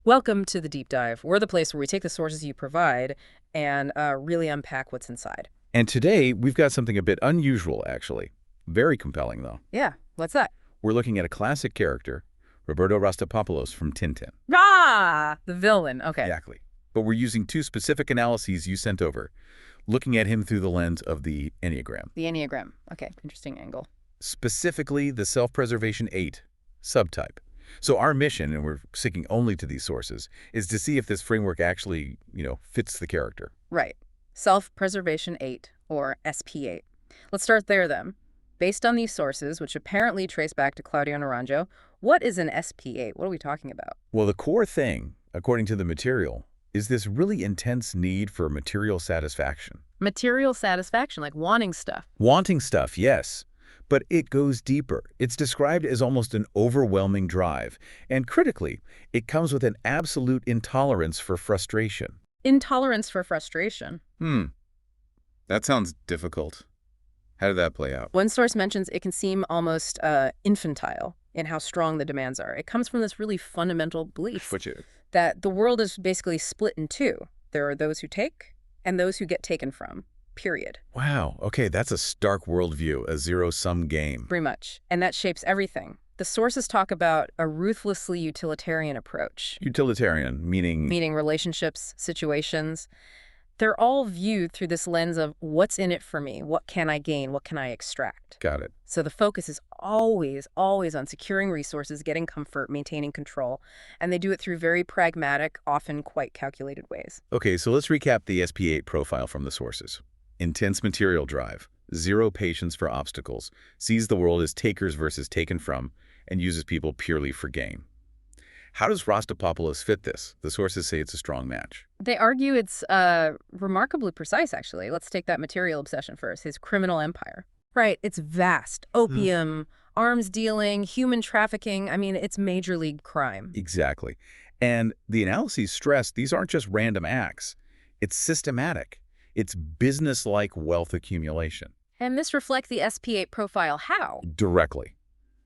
Welcome to the Deep Dive. We're the place where we take the sources you provide and really unpack what's inside. And today, we've got something a bit unusual, actually. Very compelling, though. Yeah, what's that? We're looking at a classic character, Roberto Rastapopoulos from Tintin. Ah, the villain. Okay. Exactly. But we're using two specific analyses you sent over, looking at him through the lens of the Enneagram. The Enneagram. Okay, interesting angle. Specifically, the Self-Preservation 8 subtype. So our mission, and we're sticking only to these sources, is to see if this framework actually, fits the character. Right. Self-Preservation 8, or SP8. Let's start there, then. Based on these sources, which apparently trace back to Claudio Naranjo, what is an SP8? What are we talking about? Well, the core thing, according to the material, is this really intense need for material satisfaction. Material satisfaction, like wanting stuff. Wanting stuff, yes. But it goes deeper. It's described as almost an overwhelming drive. And critically, it comes with an absolute intolerance for frustration. Intolerance for frustration. That sounds difficult. How did that play out? One source mentions it can seem almost infantile in how strong the demands are. It comes from this really fundamental belief that the world is basically split in two. There are those who take and those who get taken from, period. Wow, okay, that's a stark worldview, a zero-sum game. Pretty much. And that shapes everything. The sources talk about a ruthlessly utilitarian approach. Utilitarian, meaning... Meaning relationships, situations. They're all viewed through this lens of what's in it for me, what can I gain, what can I extract. Got it. So the focus is always, always on securing resources, getting comfort, maintaining control, and they do it through very pragmatic, often quite calculated ways. Okay, so let's recap the SP8 profile from the sources. Intense material drive, zero patience for obstacles, sees the world as takers versus taken from, and uses people purely for gain. How does Rastapopoulos fit this? The sources say it's a strong match. They argue it's remarkably precise, actually. Let's take that material obsession first, his criminal empire. Right, it's vast. Opium, arms dealing, human trafficking. I mean, it's major league crime. Exactly. And the analyses stress these aren't just random acts. It's systematic. It's business-like wealth accumulation. And this reflects the SP8 profile. How? Directly.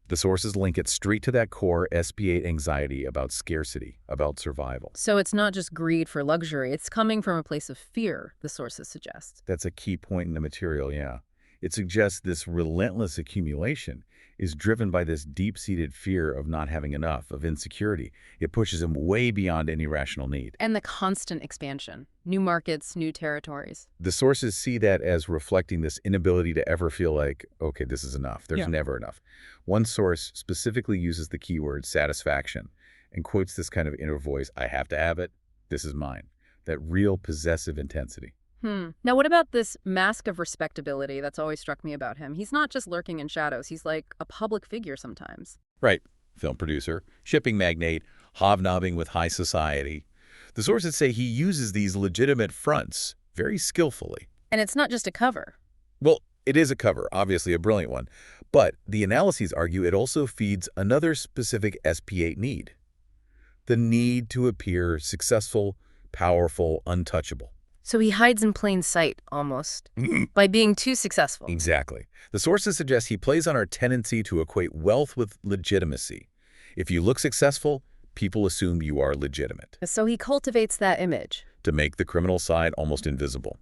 The sources link it straight to that core SP8 anxiety about scarcity, about survival. So it's not just greed for luxury. It's coming from a place of fear, the sources suggest. That's a key point in the material, yeah. It suggests this relentless accumulation is driven by this deep-seated fear of not having enough, of insecurity. It pushes him way beyond any rational need. And the constant expansion. New markets, new territories. The sources see that as reflecting this inability to ever feel like, okay, this is enough. There's never enough. One source specifically uses the keyword satisfaction and quotes this kind of inner voice, I have to have it, this is mine. That real possessive intensity. Now, what about this mask of respectability that's always struck me about him? He's not just lurking in shadows. He's like a public figure sometimes. Right. Film producer, shipping magnate, hobnobbing with high society. The sources say he uses these legitimate fronts very skillfully. And it's not just a cover. Well, it is a cover, obviously a brilliant one. But the analyses argue it also feeds another specific SP8 need. The need to appear successful, powerful, untouchable. So he hides in plain sight, almost, by being too successful. Exactly. The sources suggest he plays on our tendency to equate wealth with legitimacy. If you look successful, people assume you are legitimate. So he cultivates that image. To make the criminal side almost invisible.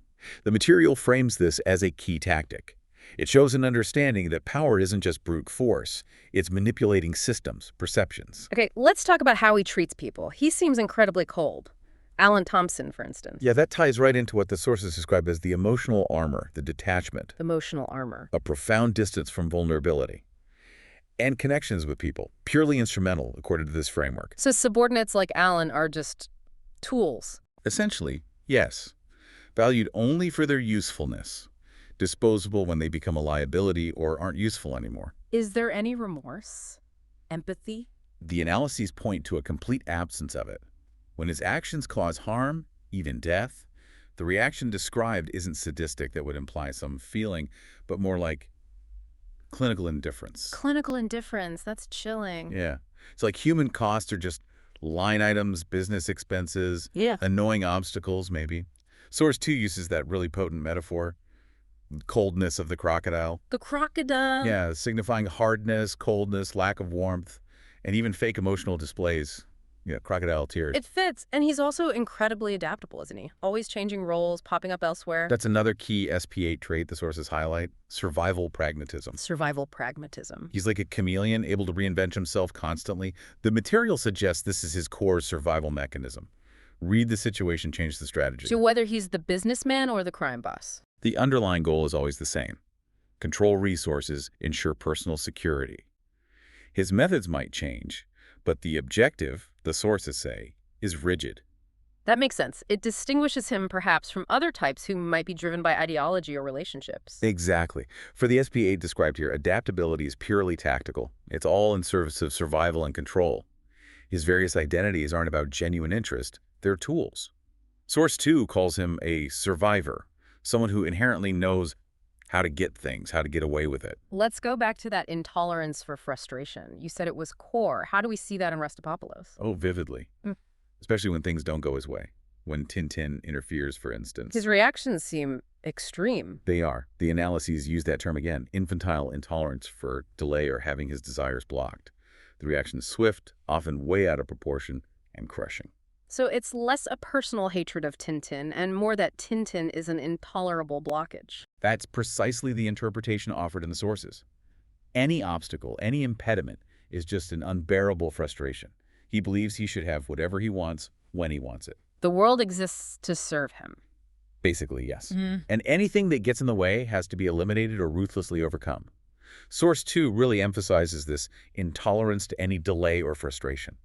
The material frames this as a key tactic. It shows an understanding that power isn't just brute force. It's manipulating systems, perceptions. Okay, let's talk about how he treats people. He seems incredibly cold. Alan Thompson, for instance. Yeah, that ties right into what the sources describe as the emotional armor, the detachment. Emotional armor. A profound distance from vulnerability. And connections with people, purely instrumental, according to this framework. So subordinates like Alan are just tools. Essentially, yes. Valued only for their usefulness. Disposable when they become a liability or aren't useful anymore. Is there any remorse? Empathy? The analyses point to a complete absence of it. When his actions cause harm, even death, the reaction described isn't sadistic that would imply some feeling, but more like clinical indifference. Clinical indifference, that's chilling. Yeah. It's like human costs are just line items, business expenses, annoying obstacles, maybe. Source 2 uses that really potent metaphor, coldness of the crocodile. The crocodile? Yeah, signifying hardness, coldness, lack of warmth, and even fake emotional displays. Yeah, crocodile tears. It fits, and he's also incredibly adaptable, isn't he? Always changing roles, popping up elsewhere. That's another key SP8 trait the sources highlight, survival pragmatism. Survival pragmatism. He's like a chameleon, able to reinvent himself constantly. The material suggests this is his core survival mechanism. Read the situation, change the strategy. So whether he's the businessman or the crime boss. The underlying goal is always the same. Control resources, ensure personal security. His methods might change, but the objective, the sources say, is rigid. That makes sense. It distinguishes him perhaps from other types who might be driven by ideology or relationships. Exactly. For the SP8 described here, adaptability is purely tactical. It's all in service of survival and control. His various identities aren't about genuine interest. They're tools. Source 2 calls him a survivor, someone who inherently knows how to get things, how to get away with it. Let's go back to that intolerance for frustration. You said it was core. How do we see that in Rastapopoulos? Oh, vividly. Especially when things don't go his way. When Tintin interferes, for instance. His reactions seem extreme. They are. The analyses use that term again, infantile intolerance for delay or having his desires blocked. The reaction is swift, often way out of proportion, and crushing. So it's less a personal hatred of Tintin and more that Tintin is an intolerable blockage. That's precisely the interpretation offered in the sources. Any obstacle, any impediment, is just an unbearable frustration. He believes he should have whatever he wants when he wants it. The world exists to serve him. Basically, yes. And anything that gets in the way has to be eliminated or ruthlessly overcome. Source 2 really emphasizes this intolerance to any delay or frustration.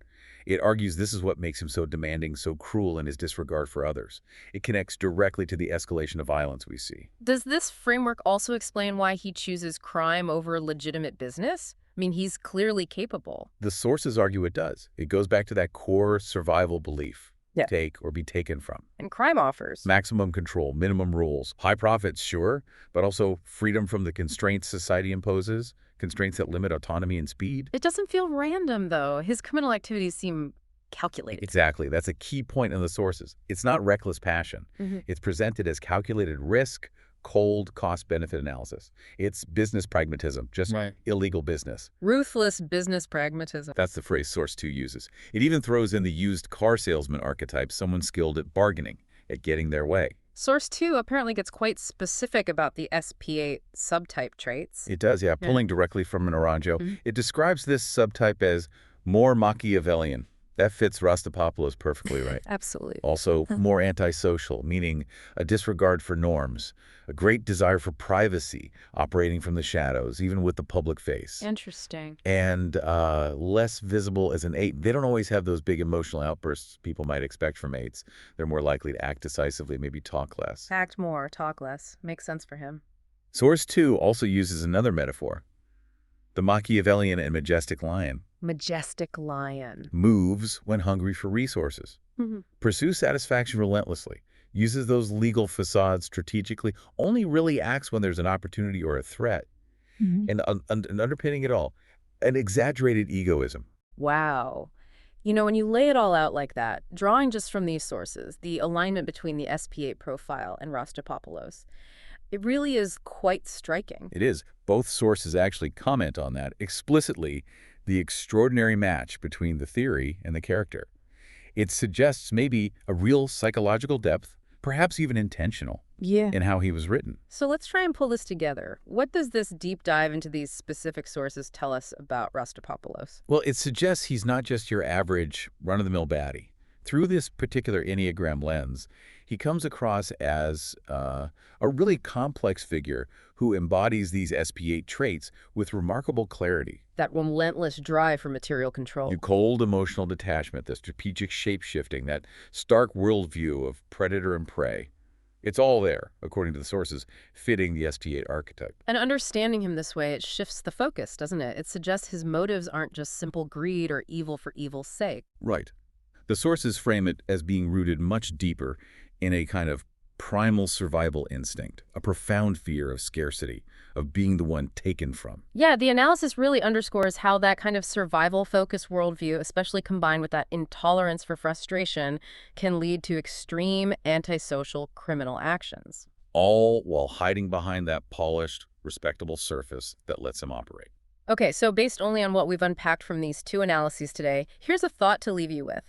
It argues this is what makes him so demanding, so cruel in his disregard for others. It connects directly to the escalation of violence we see. Does this framework also explain why he chooses crime over legitimate business? I mean, he's clearly capable. The sources argue it does. It goes back to that core survival belief. Yeah. Take or be taken from. And crime offers Maximum control, minimum rules, high profits, sure, but also freedom from the constraints society imposes, constraints that limit autonomy and speed. It doesn't feel random, though. His criminal activities seem calculated. Exactly. That's a key point in the sources. It's not reckless passion. It's presented as calculated risk, cold cost-benefit analysis. It's business pragmatism, just illegal business. Ruthless business pragmatism. That's the phrase Source 2 uses. It even throws in the used car salesman archetype, someone skilled at bargaining, at getting their way. Source 2 apparently gets quite specific about the SP8 subtype traits. It does, yeah. Pulling directly from Naranjo. It describes this subtype as more Machiavellian. That fits Rastapopoulos perfectly, right? Absolutely. Also, more antisocial, meaning a disregard for norms, a great desire for privacy, operating from the shadows, even with the public face. Interesting. And less visible as an 8. They don't always have those big emotional outbursts people might expect from 8s. They're more likely to act decisively, maybe talk less. Act more, talk less. Makes sense for him. Source 2 also uses another metaphor. The Machiavellian and majestic lion. Majestic lion. Moves when hungry for resources. Pursues satisfaction relentlessly. Uses those legal facades strategically. Only really acts when there's an opportunity or a threat. And underpinning it all, an exaggerated egoism. Wow. You know, when you lay it all out like that, drawing just from these sources, the alignment between the SP8 profile and Rastapopoulos, it really is quite striking. It is. Both sources actually comment on that explicitly, the extraordinary match between the theory and the character. It suggests maybe a real psychological depth, perhaps even intentional, in how he was written. So let's try and pull this together. What does this deep dive into these specific sources tell us about Rastapopoulos? Well, it suggests he's not just your average run-of-the-mill baddie. Through this particular Enneagram lens, he comes across as a really complex figure who embodies these SP8 traits with remarkable clarity. That relentless drive for material control. The cold emotional detachment, the strategic shape-shifting, that stark worldview of predator and prey. It's all there, according to the sources, fitting the SP8 archetype. And understanding him this way, it shifts the focus, doesn't it? It suggests his motives aren't just simple greed or evil for evil's sake. Right. The sources frame it as being rooted much deeper in a kind of primal survival instinct, a profound fear of scarcity, of being the one taken from. Yeah, the analysis really underscores how that kind of survival-focused worldview, especially combined with that intolerance for frustration, can lead to extreme antisocial criminal actions. All while hiding behind that polished, respectable surface that lets him operate. Okay, so based only on what we've unpacked from these two analyses today, here's a thought to leave you with.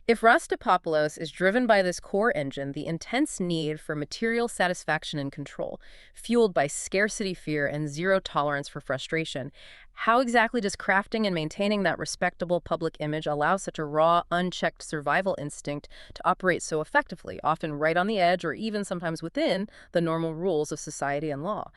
If Rastapopoulos is driven by this core engine, the intense need for material satisfaction and control, fueled by scarcity fear and zero tolerance for frustration, how exactly does crafting and maintaining that respectable public image allow such a raw, unchecked survival instinct to operate so effectively, often right on the edge or even sometimes within the normal rules of society and law?